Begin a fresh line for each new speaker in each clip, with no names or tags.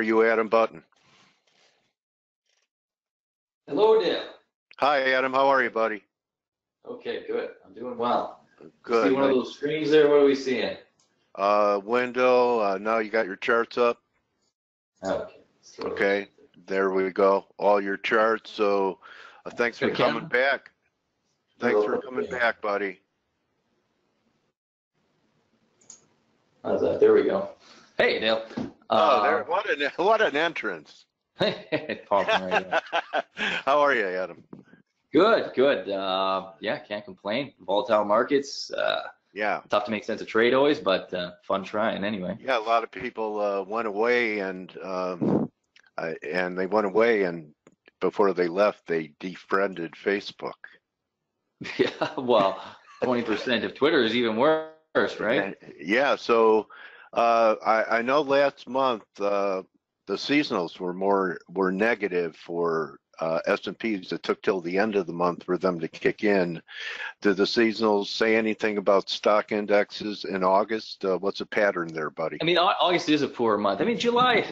are you, Adam Button?
Hello, Dale.
Hi, Adam. How are you, buddy?
Okay, good. I'm doing well.
Good.
See one of those screens there? What are we seeing?
Window. Now you got your charts up.
Okay.
Okay. There we go. All your charts. So thanks for coming back. Thanks for coming back, buddy.
How's that? There we go. Hey, Dale.
Oh, there. What an entrance.
Popping right in.
How are you, Adam?
Good, good. Yeah, can't complain. Volatile markets.
Yeah.
Tough to make sense of trade always, but fun trying anyway.
Yeah, a lot of people went away, and they went away, and before they left, they defriended Facebook.
Yeah, well, 20% of Twitter is even worse, right?
Yeah. So I know last month the seasonals were negative for S&Ps. It took till the end of the month for them to kick in. Did the seasonals say anything about stock indexes in August? What's the pattern there, buddy?
I mean, August is a poor month. I mean, July,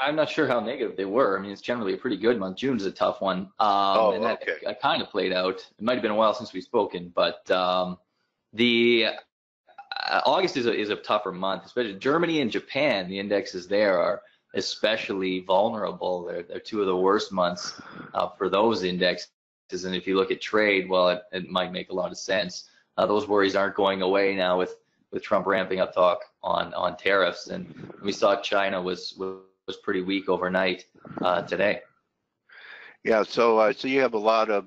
I'm not sure how negative they were. I mean, it's generally a pretty good month. June's a tough one. And that kind of played out. It might have been a while since we've spoken, but the August is a tougher month, especially Germany and Japan. The indexes there are especially vulnerable. They're two of the worst months for those indexes. And if you look at trade, well, it might make a lot of sense. Those worries aren't going away now with Trump ramping up talk on tariffs. And we saw China was pretty weak overnight today.
Yeah, so you have a lot of,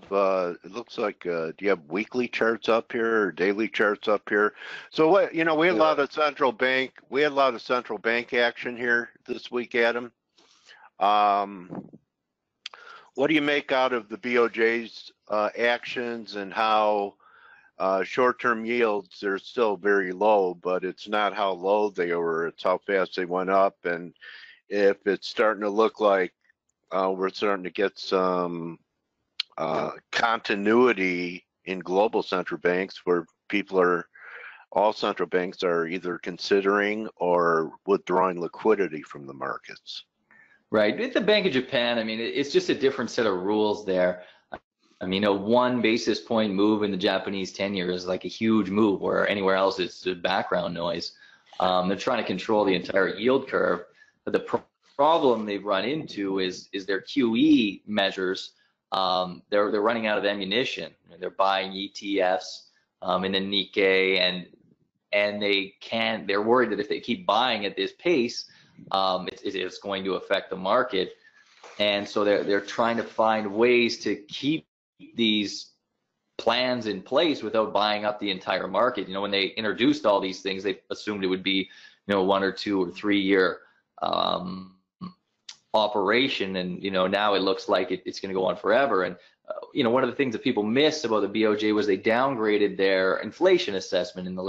it looks like, do you have weekly charts up here or daily charts up here? So what, we had a lot of central bank action here this week, Adam. What do you make out of the BOJ's actions and how short-term yields are still very low, but it's not how low they were, it's how fast they went up. And if it's starting to look like we're starting to get some continuity in global central banks where all central banks are either considering or withdrawing liquidity from the markets.
Right. With the Bank of Japan, I mean, it's just a different set of rules there. I mean, a 1 basis point move in the Japanese 10-year is like a huge move, where anywhere else it's background noise. They're trying to control the entire yield curve, but the problem they've run into is their QE measures. They're running out of ammunition. They're buying ETFs in the Nikkei, and they're worried that if they keep buying at this pace, it's going to affect the market. And so they're trying to find ways to keep these plans in place without buying up the entire market. When they introduced all these things, they assumed it would be 1 or 2 or 3 year operation, and now it looks like it's going to go on forever. And one of the things that people miss about the BOJ was they downgraded their inflation assessment in the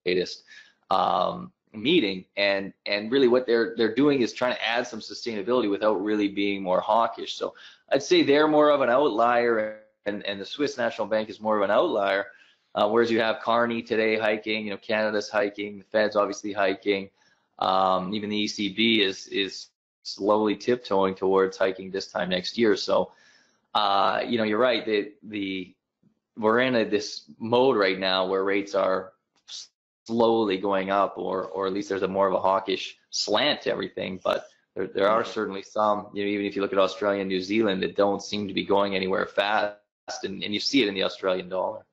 latest meeting, and really what they're doing is trying to add some sustainability without really being more hawkish. So I'd say they're more of an outlier, and the Swiss National Bank is more of an outlier, whereas you have Carney today hiking, Canada's hiking, the Fed's obviously hiking, even the ECB is slowly tiptoeing towards hiking this time next year. So you're right, we're in this mode right now where rates are slowly going up, or at least there's more of a hawkish slant to everything. But there are certainly some, even if you look at Australia and New Zealand, that don't seem to be going anywhere fast, and you see it in the Australian dollar.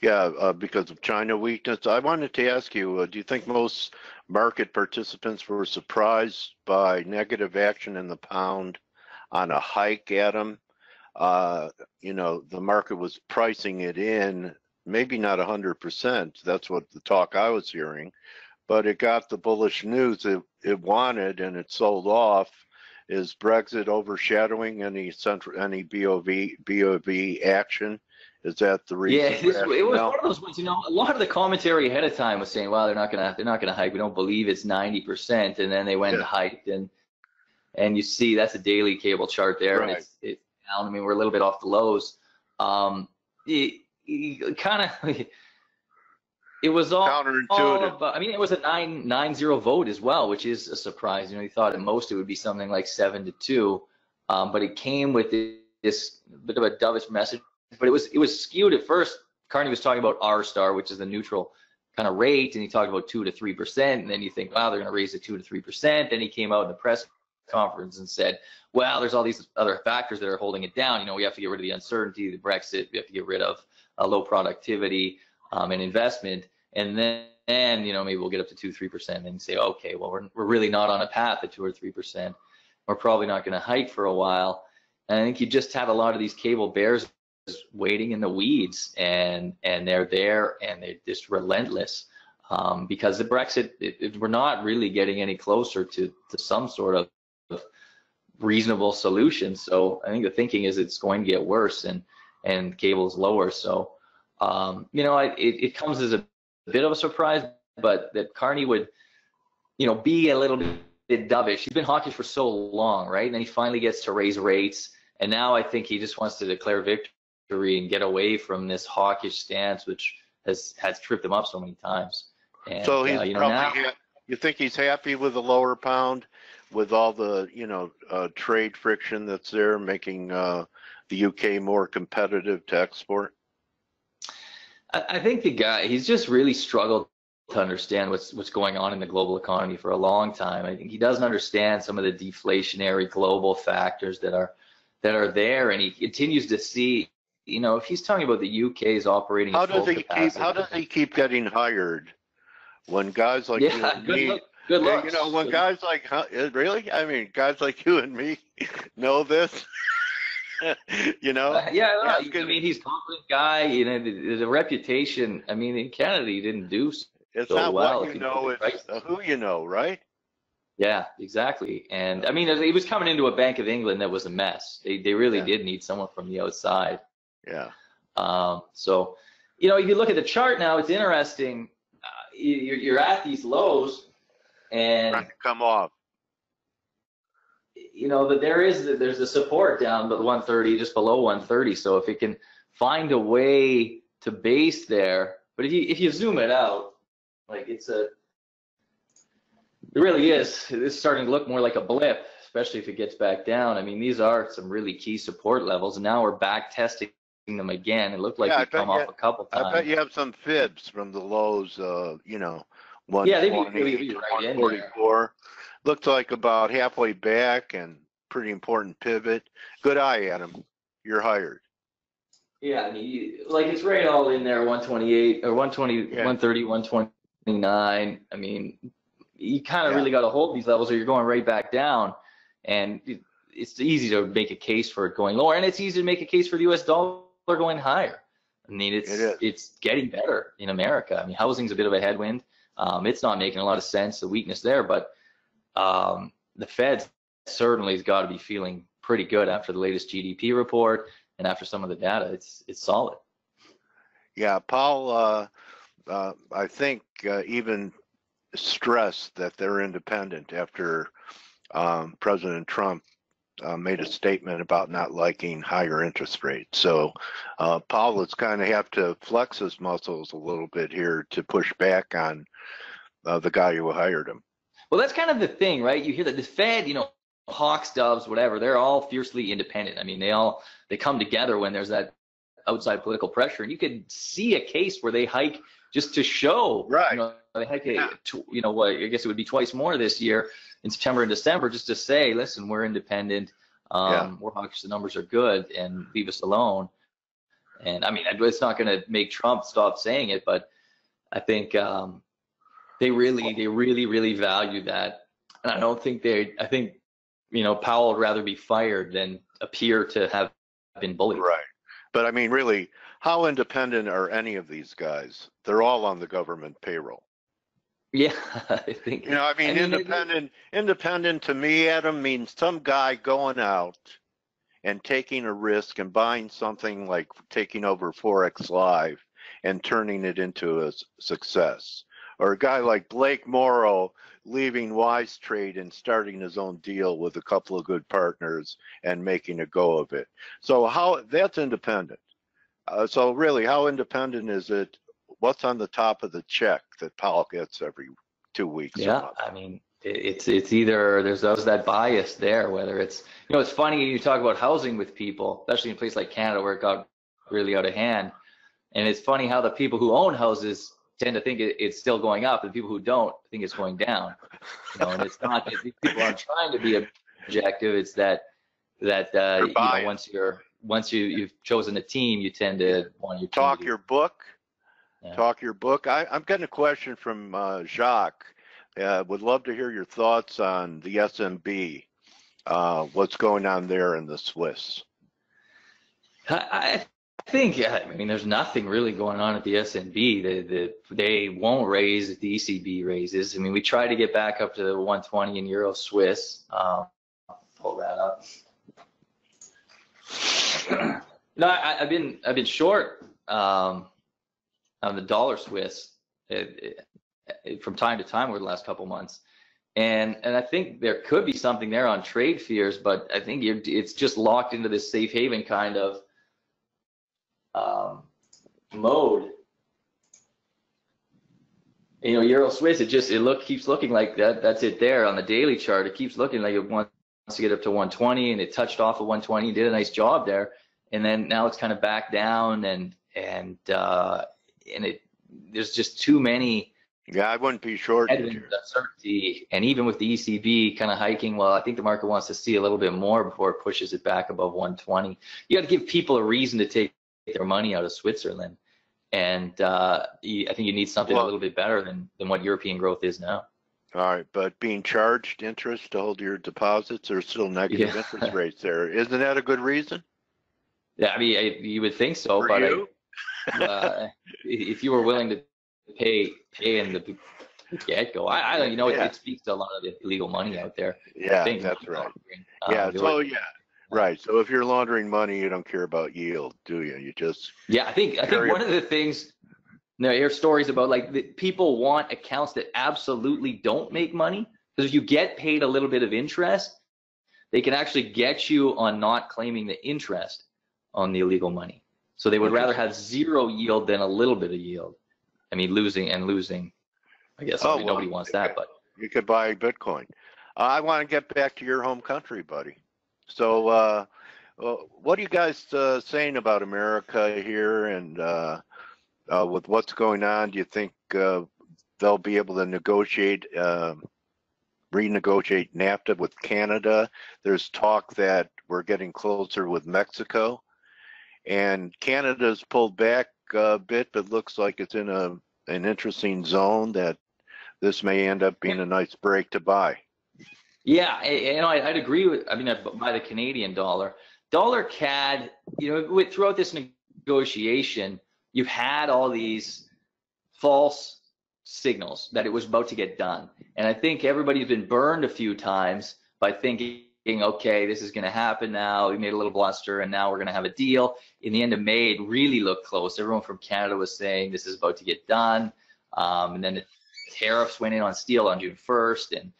Yeah, because of China weakness. I wanted to ask you, do you think most market participants were surprised by negative action in the pound on a hike, Adam? The market was pricing it in, maybe not 100%. That's what the talk I was hearing, but it got the bullish news it wanted, and it sold off. Is Brexit overshadowing any BOV action? Is that the reason?
Yeah, it was one of those ones. A lot of the commentary ahead of time was saying, "Well, they're not gonna hike. We don't believe it's 90%." And then they went and hiked, and you see that's a daily cable chart there, right. And it's down. I mean, we're a little bit off the lows. It kind of It was all
counterintuitive.
about, I mean, it was a 9-0 vote as well, which is a surprise. You know, you thought at most it would be something like 7-2, but it came with this bit of a dovish message. But it was skewed at first. Carney was talking about R star, which is the neutral kind of rate, and he talked about 2 to 3%, and then you think, wow, they're going to raise it 2 to 3%. Then he came out in the press conference and said, well, there's all these other factors that are holding it down. You know, we have to get rid of the uncertainty, the Brexit, we have to get rid of low productivity and investment, and then you know, maybe we'll get up to 2-3%, and say, okay, well, we're really not on a path at 2 or 3%. We're probably not going to hike for a while. And I think you just have a lot of these cable bears waiting in the weeds, and they're there, and they're just relentless because the Brexit, we're not really getting any closer to some sort of reasonable solution. So I think the thinking is it's going to get worse, and cable's lower. So you know, it comes as a bit of a surprise, but that Carney would, you know, be a little bit dovish. He's been hawkish for so long, right? And then he finally gets to raise rates, and now I think he just wants to declare victory and get away from this hawkish stance, which has tripped him up so many times. And,
so he's
you know,
probably,
now,
you think he's happy with the lower pound, with all the, you know, trade friction that's there, making the UK more competitive to export?
I think the guy, he's just really struggled to understand what's going on in the global economy for a long time. I think he doesn't understand some of the deflationary global factors that are there, and he continues to see, you know, if he's talking about the UK's operating at full capacity.
How does he keep getting hired when guys like you and me,
good luck.
You know, when guys like, really? I mean, guys like you and me know this. You know?
I mean, he's a confident guy. You know, the reputation. I mean, in Canada, he didn't do
it's
so
not
well.
What you know, it's who you know, right?
Yeah, exactly. And I mean, he was coming into a Bank of England that was a mess. They really did need someone from the outside.
Yeah.
So, you know, if you look at the chart now, it's interesting. You're at these lows, and
trying to come off.
You know that there's a support down but 130, just below 130. So if it can find a way to base there, but if you zoom it out, like it really is. It's starting to look more like a blip, especially if it gets back down. I mean, these are some really key support levels, and now we're back testing them again. It looked like we've come off a couple times.
I bet you have some fibs from the lows, you know,
120,
144. Looks like about halfway back, and pretty important pivot. Good eye, Adam. You're hired.
Yeah, I mean, like it's right all in there, 128 or 120, 130, 129. I mean, you kind of really got to hold these levels, or you're going right back down. And it's easy to make a case for it going lower, and it's easy to make a case for the U.S. dollar going higher. I mean, it's getting better in America. I mean, housing's a bit of a headwind. It's not making a lot of sense, the weakness there, but the Fed certainly has got to be feeling pretty good after the latest GDP report and after some of the data. It's solid.
Yeah, Paul, I think even stressed that they're independent after President Trump made a statement about not liking higher interest rates. So Paul is kind of have to flex his muscles a little bit here to push back on the guy who hired him.
Well, that's kind of the thing, right? You hear that the Fed, you know, hawks, doves, whatever, they're all fiercely independent. I mean, they come together when there's that outside political pressure, and you could see a case where they hike just to show,
right?
You know, they hike, you know, what I guess it would be twice more this year in September and December, just to say, listen, we're independent, we're hawkish, the numbers are good, and leave us alone. And I mean, it's not going to make Trump stop saying it, but I think they really value that. And I don't think I think, you know, Powell would rather be fired than appear to have been bullied.
Right. But I mean, really, how independent are any of these guys? They're all on the government payroll.
Yeah, I think.
You know, I mean, independent to me, Adam, means some guy going out and taking a risk and buying something like taking over Forex Live and turning it into a success. Or a guy like Blake Morrow leaving Wise Trade and starting his own deal with a couple of good partners and making a go of it. So that's independent. So really, how independent is it what's on the top of the check that Powell gets every 2 weeks?
Yeah, I mean, it's either there's that bias there, whether it's, it's funny you talk about housing with people, especially in a place like Canada where it got really out of hand, and it's funny how the people who own houses tend to think it's still going up, and people who don't think it's going down. And it's not that these people aren't trying to be objective. It's that once you've chosen a team, you tend to want your team
talk your book.
Yeah.
Talk your book. I'm getting a question from Jacques. Would love to hear your thoughts on the SMB. What's going on there in the Swiss?
I think, I mean, there's nothing really going on at the SNB. They won't raise if the ECB raises. I mean, we tried to get back up to the 120 in Euro Swiss. Pull that up. No, I've been short on the dollar Swiss from time to time over the last couple months, and I think there could be something there on trade fears, but I think it's just locked into this safe haven kind of mode. Euro Swiss, keeps looking like that's it there on the daily chart. It keeps looking like it wants to get up to 120, and it touched off of 120, did a nice job there, and then now it's kind of back down, and there's just too many.
Yeah, I wouldn't be short.
Uncertainty, and even with the ECB kind of hiking, well, I think the market wants to see a little bit more before it pushes it back above 120. You got to give people a reason to take their money out of Switzerland, and I think you need something a little bit better than what European growth is now.
All right, but being charged interest to hold your deposits, there's still negative interest rates there. Isn't that a good reason?
Yeah, I mean, you would think so,
For
but
you?
if you were willing to pay in the get-go, it speaks to a lot of the illegal money out there.
Yeah, that's right. Right. So if you're laundering money, you don't care about yield, do you? You just
I think one of the things. Now, I hear stories about people want accounts that absolutely don't make money, because if you get paid a little bit of interest, they can actually get you on not claiming the interest on the illegal money. So they would rather have zero yield than a little bit of yield. I mean, losing. I guess nobody wants that, but
you could buy Bitcoin. I want to get back to your home country, buddy. So what are you guys saying about America here, and with what's going on? Do you think they'll be able to renegotiate NAFTA with Canada? There's talk that we're getting closer with Mexico, and Canada's pulled back a bit, but looks like it's in an interesting zone that this may end up being a nice break to buy.
Yeah, I'd agree with. I mean, I'd buy the Canadian dollar. Dollar CAD. Throughout this negotiation, you've had all these false signals that it was about to get done, and I think everybody's been burned a few times by thinking, okay, this is going to happen now. We made a little bluster, and now we're going to have a deal. In the end of May, it really looked close. Everyone from Canada was saying this is about to get done, and then the tariffs went in on steel on June 1st, and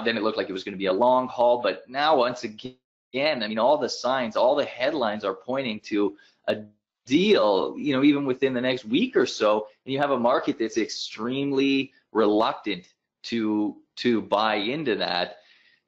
then it looked like it was going to be a long haul. But now, once again, I mean, all the signs, all the headlines are pointing to a deal, even within the next week or so, and you have a market that's extremely reluctant to buy into that.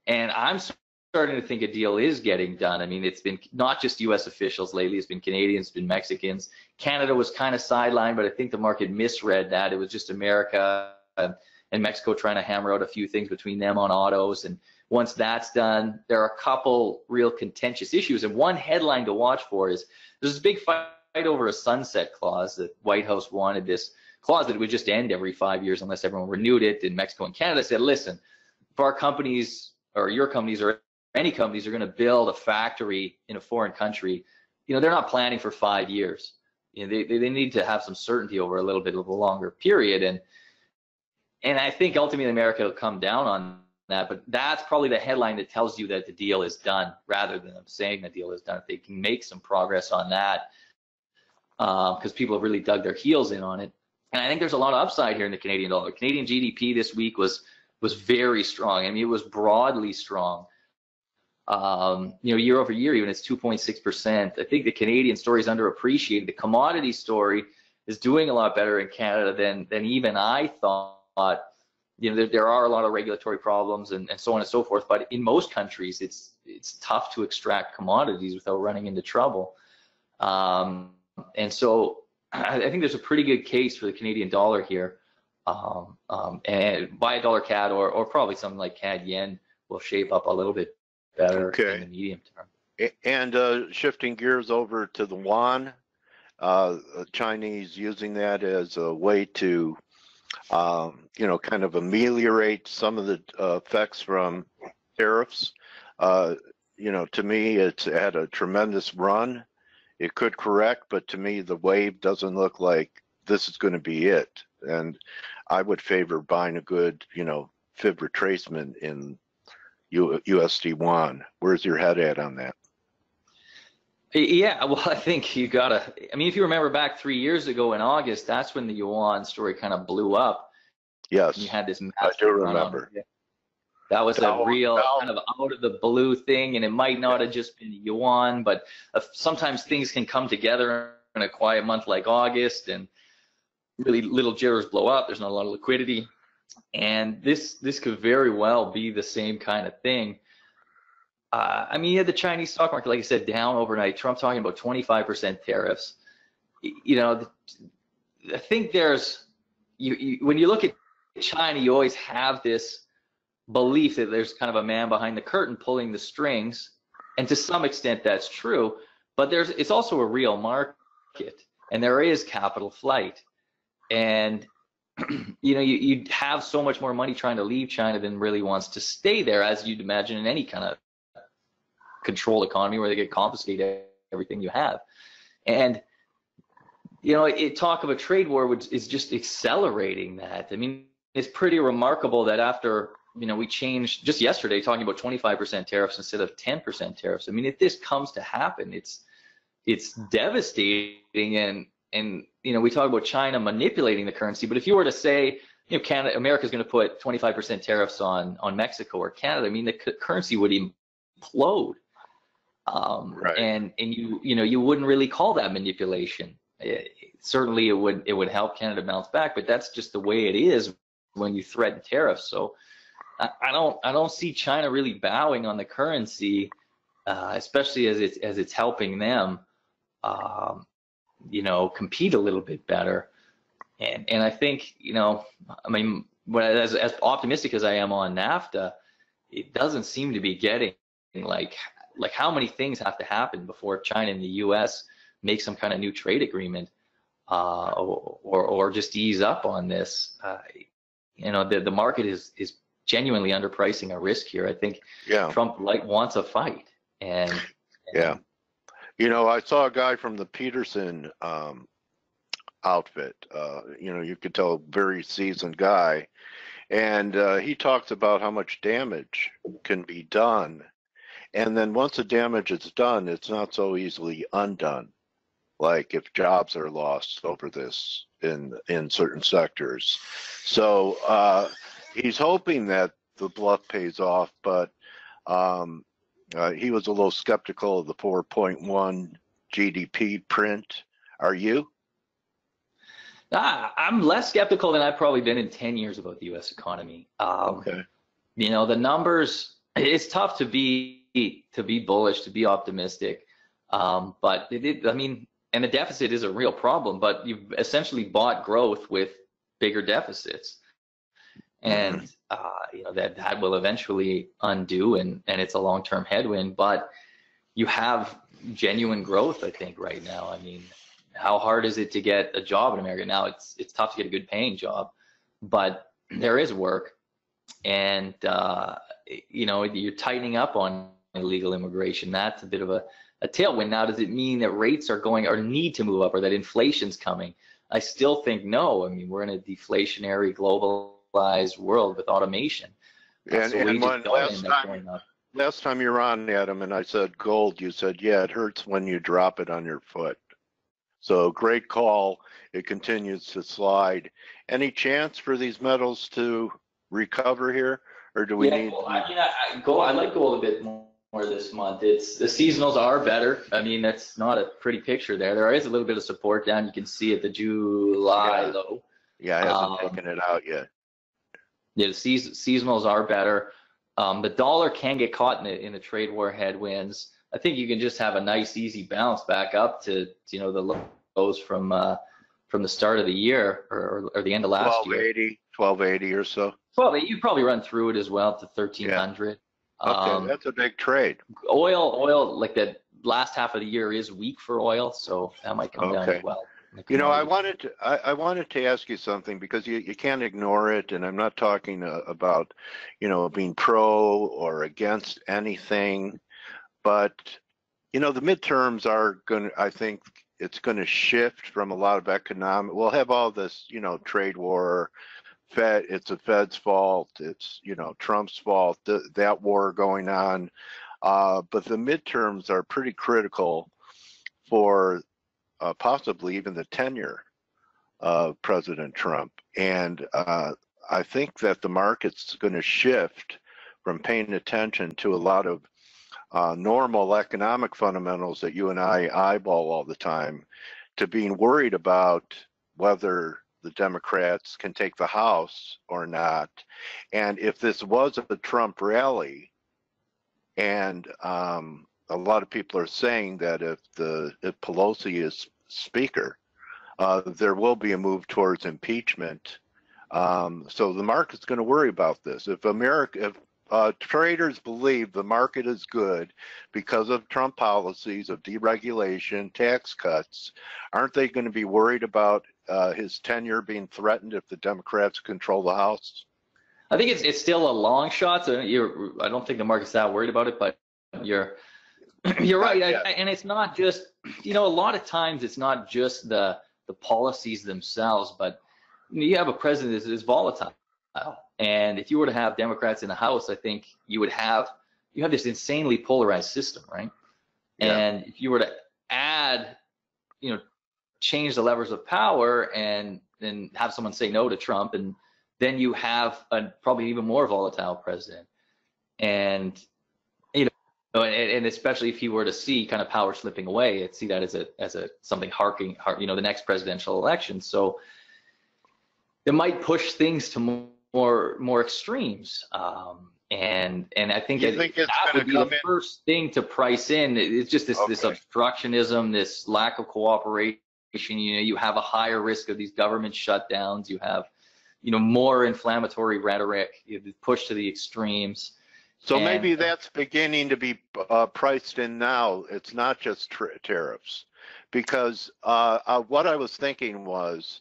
And I'm starting to think a deal is getting done. I mean, it's been not just U.S. officials lately, it's been Canadians, it's been Mexicans. Canada was kind of sidelined, but I think the market misread that. It was just America and Mexico trying to hammer out a few things between them on autos. And once that's done, there are a couple real contentious issues. And one headline to watch for is there's this big fight over a sunset clause. The White House wanted this clause that it would just end every 5 years unless everyone renewed it. And Mexico and Canada said, listen, if our companies or your companies or any companies are going to build a factory in a foreign country, they're not planning for 5 years. They need to have some certainty over a little bit of a longer period. And I think ultimately America will come down on that, but that's probably the headline that tells you that the deal is done, rather than them saying the deal is done. If they can make some progress on that, because people have really dug their heels in on it. And I think there's a lot of upside here in the Canadian dollar. Canadian GDP this week was very strong. I mean, it was broadly strong. Year over year, even it's 2.6%. I think the Canadian story is underappreciated. The commodity story is doing a lot better in Canada than even I thought. You know, there are a lot of regulatory problems and so on and so forth, but in most countries, it's tough to extract commodities without running into trouble. And so I think there's a pretty good case for the Canadian dollar here. And buy a dollar CAD or probably something like CAD yen will shape up a little bit better in the medium term.
And shifting gears over to the yuan, Chinese using that as a way to you know, kind of ameliorate some of the effects from tariffs. You know, to me, it's had a tremendous run. It could correct, but to me, the wave doesn't look like this is going to be it. And I would favor buying a good, you know, fib retracement in USD yuan. Where's your head at on that?
Yeah, well, I think you gotta. I mean, if you remember back 3 years ago in August, that's when the yuan story kind of blew up.
Yes,
you had this
I do remember.
That was a real kind of out of the blue thing, and it might not have just been yuan, but sometimes things can come together in a quiet month like August, and really little jitters blow up. There's not a lot of liquidity, and this could very well be the same kind of thing. I mean, you had the Chinese stock market, like I said, down overnight. Trump talking about 25% tariffs. You know, I think there's when you look at China, you always have this belief that there's kind of a man behind the curtain pulling the strings, and to some extent that's true. But it's also a real market, and there is capital flight, and you know, you have so much more money trying to leave China than really wants to stay there, as you'd imagine in any kind of controlled economy where they get confiscated everything you have. And you know, talk of a trade war is just accelerating that. I mean, it's pretty remarkable that after, you know, we changed just yesterday talking about 25% tariffs instead of 10% tariffs. I mean, if this comes to happen, it's devastating. And you know, we talk about China manipulating the currency, but if you were to say, you know, America's going to put 25% tariffs on Mexico or Canada, I mean, the currency would implode.
Right.
And you know, you wouldn't really call that manipulation. Certainly it would help Canada bounce back, but that's just the way it is when you threaten tariffs. So I don't see China really bowing on the currency, especially as it's helping them, you know, compete a little bit better. And I think, you know, I mean, as optimistic as I am on NAFTA, it doesn't seem to be getting like how many things have to happen before China and the U.S. make some kind of new trade agreement, or just ease up on this. You know, the market is genuinely underpricing a risk here. I think Trump wants a fight, and
yeah. You know, I saw a guy from the Peterson outfit. You know, you could tell, very seasoned guy, and he talks about how much damage can be done. And then once the damage is done, it's not so easily undone. Like if jobs are lost over this in certain sectors. So he's hoping that the bluff pays off, but he was a little skeptical of the 4.1 GDP print. Are you?
I'm less skeptical than I've probably been in 10 years about the U.S. economy.
Okay.
You know, the numbers, it's tough to be bullish, to be optimistic. But I mean, and the deficit is a real problem, but you've essentially bought growth with bigger deficits. And, you know, that will eventually undo, and it's a long-term headwind, but you have genuine growth, I think, right now. I mean, how hard is it to get a job in America? Now it's tough to get a good paying job, but there is work. And, you know, you're tightening up on illegal immigration. That's a bit of a tailwind. Now, does it mean that rates are going or need to move up, or that inflation's coming? I still think no. I mean, we're in a deflationary, globalized world with automation.
And last time you were on, Adam, and I said gold, you said, yeah, it hurts when you drop it on your foot. So great call. It continues to slide. Any chance for these metals to recover here, or do we need?
Well, I like gold a bit more this month. It's the seasonals are better. I mean, that's not a pretty picture there. There is a little bit of support down. You can see at the July low.
Yeah, I haven't taken it out yet.
Yeah, the seasonals are better. The dollar can get caught in the trade war headwinds. I think you can just have a nice, easy bounce back up to the lows from the start of the year or the end of last year.
1280 or so.
Well, you probably run through it as well to 1300.
Yeah. Okay, that's a big trade.
Oil, like the last half of the year is weak for oil, so that might come down as well.
You know, I wanted to ask you something because you can't ignore it, and I'm not talking about, you know, being pro or against anything, but you know, the midterms are going to, I think it's going to shift from a lot of economic. We'll have all this, you know, trade war. It's the Fed's fault. It's, you know, Trump's fault, that war going on. But the midterms are pretty critical for possibly even the tenure of President Trump. And I think that the market's going to shift from paying attention to a lot of normal economic fundamentals that you and I eyeball all the time to being worried about whether the Democrats can take the House or not. And if this was a Trump rally, and a lot of people are saying that if Pelosi is Speaker, there will be a move towards impeachment. So the market's going to worry about this. If traders believe the market is good because of Trump policies of deregulation, tax cuts, aren't they going to be worried about his tenure being threatened if the Democrats control the House?
I think it's still a long shot. So I don't think the market's that worried about it, but you're right. And it's not just, you know, a lot of times it's not just the policies themselves, but you have a president that is volatile. And if you were to have Democrats in the House, I think you have this insanely polarized system, right? Yeah. And if you were to add, you know, change the levers of power and then have someone say no to Trump, and then you have a probably even more volatile president. And you know, and especially if you were to see kind of power slipping away, I'd see that as a something harking, you know, the next presidential election. So it might push things to more extremes. And I think that would be the first thing to price in. It's just this obstructionism, this lack of cooperation. You know, you have a higher risk of these government shutdowns. You have, you know, more inflammatory rhetoric. You push to the extremes. So
maybe that's beginning to be priced in now. It's not just tariffs, because what I was thinking was,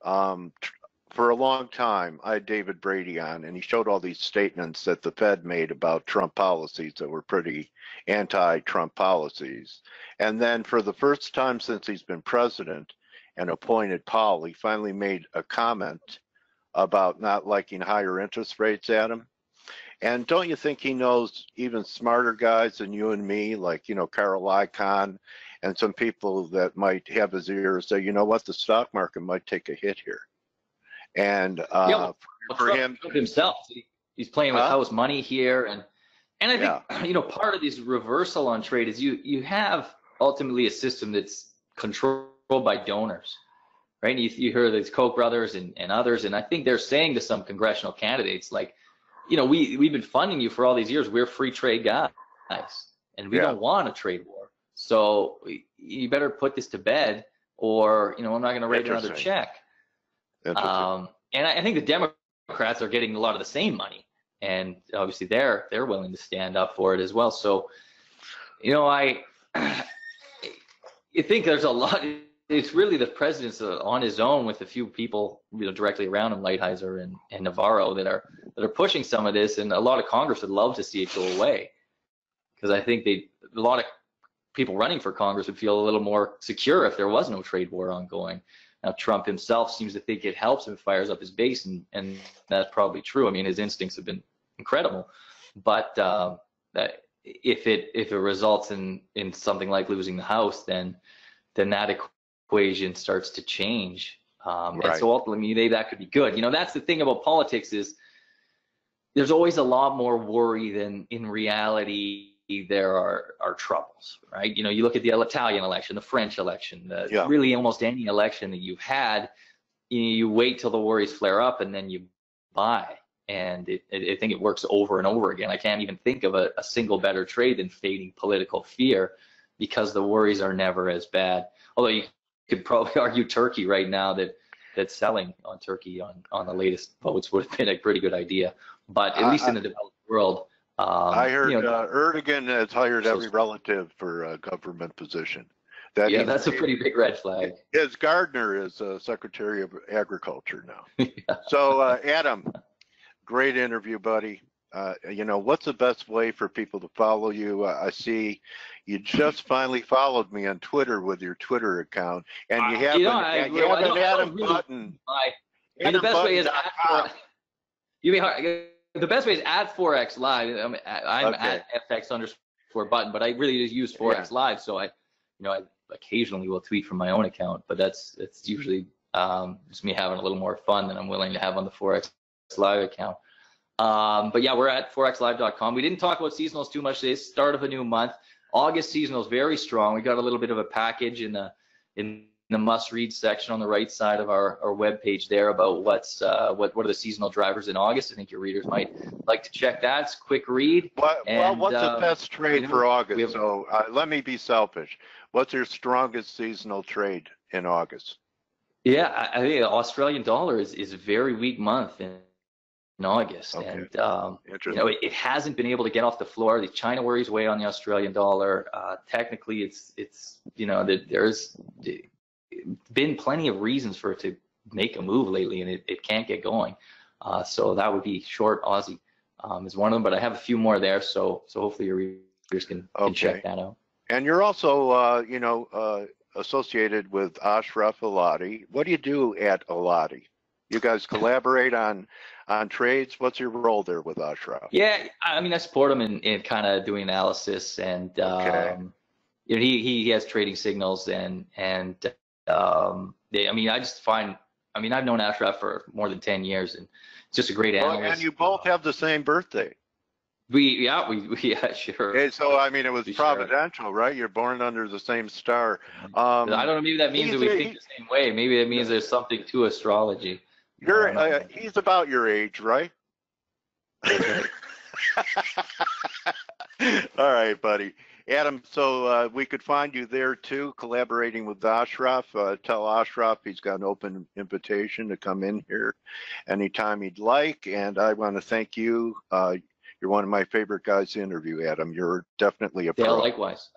for a long time, I had David Brady on, and he showed all these statements that the Fed made about Trump policies that were pretty anti-Trump policies. And then for the first time since he's been president and appointed Powell, he finally made a comment about not liking higher interest rates, Adam. And don't you think he knows even smarter guys than you and me, like, you know, Carl Icahn and some people that might have his ears say, you know what, the stock market might take a hit here. And for him
himself, he's playing with house money here, and I think you know, part of this reversal on trade is you have ultimately a system that's controlled by donors, right? You hear these Koch brothers and others, and I think they're saying to some congressional candidates, like, you know, we've been funding you for all these years. We're free trade guys, and we don't want a trade war. So you better put this to bed, or, you know, I'm not going to write another check. And I think the Democrats are getting a lot of the same money, and obviously they're willing to stand up for it as well. So, you know, I think there's a lot. It's really the president's on his own with a few people, you know, directly around him, Lighthizer and Navarro, that are pushing some of this, and a lot of Congress would love to see it go away, because I think a lot of people running for Congress would feel a little more secure if there was no trade war ongoing. Now, Trump himself seems to think it helps him, fires up his base, and that's probably true. I mean, his instincts have been incredible, but if it results in something like losing the House, then that equation starts to change, and so ultimately maybe that could be good. You know, that's the thing about politics, is there's always a lot more worry than in reality there are troubles, right? You know, you look at the Italian election, the French election,
Yeah.
really almost any election that you've had, you wait till the worries flare up and then you buy. And I think it works over and over again. I can't even think of a single better trade than fading political fear, because the worries are never as bad. Although you could probably argue Turkey right now, that selling on Turkey on the latest votes would have been a pretty good idea. But at least in the developed world,
I heard
you know,
Erdogan has hired every relative for a government position.
yeah, that's a pretty big red flag.
His gardener is Secretary of Agriculture now.
Yeah.
So Adam, great interview, buddy. You know, what's the best way for people to follow you? I see you just finally followed me on Twitter with your Twitter account, and you have an Adam Button.
The best way is the best way is at Forex Live. I'm at FX_Button, but I really just use Forex Live, so I occasionally will tweet from my own account, but that's usually just me having a little more fun than I'm willing to have on the Forex Live account. But yeah, we're at forexlive.com. We didn't talk about seasonals too much today. Start of a new month. August seasonal is very strong. We got a little bit of a package in the must-read section on the right side of our webpage there about what are the seasonal drivers in August. I think your readers might like to check that. It's a quick read.
What's the best trade for August? So let me be selfish. What's your strongest seasonal trade in August?
Yeah, I think the Australian dollar is a very weak month in August, and you know, it hasn't been able to get off the floor. The China worries weigh on the Australian dollar. Technically, it's you know, there's been plenty of reasons for it to make a move lately, and it can't get going. So that would be short Aussie is one of them, but I have a few more there, so hopefully your readers can check that out. And
you're also you know, associated with Ashraf Alati. What do you do at Alati? You guys collaborate on trades. What's your role there with Ashraf? Yeah,
I mean, I support him in kind of doing analysis, and you know, he has trading signals, and I mean, I just find, I mean, I've known Ashraf for more than 10 years, and it's just a great analyst.
And you both have the same birthday.
Yeah, sure.
Okay, so I mean, it was providential, right? You're born under the same star.
I don't know. Maybe that means that we think the same way. Maybe it means there's something to astrology.
He's about your age, right? All right, buddy. Adam, so we could find you there too, collaborating with Ashraf. Tell Ashraf he's got an open invitation to come in here anytime he'd like. And I want to thank you. You're one of my favorite guys to interview, Adam. You're definitely a pro.
Yeah, likewise.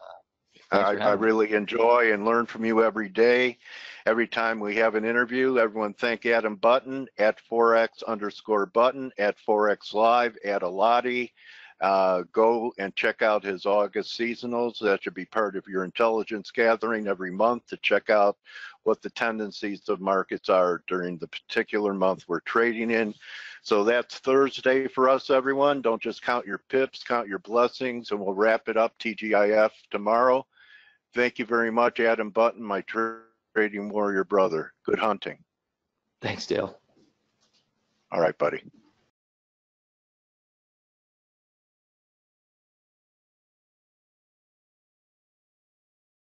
I really enjoy and learn from you every day. Every time we have an interview, everyone thank Adam Button at Forex_Button, at Forex Live, at Alati. Go and check out his August seasonals. That should be part of your intelligence gathering every month to check out what the tendencies of markets are during the particular month we're trading in. So that's Thursday for us, everyone. Don't just count your pips, count your blessings, and we'll wrap it up TGIF tomorrow. Thank you very much, Adam Button, my trading warrior brother. Good hunting.
Thanks, Dale.
All right, buddy.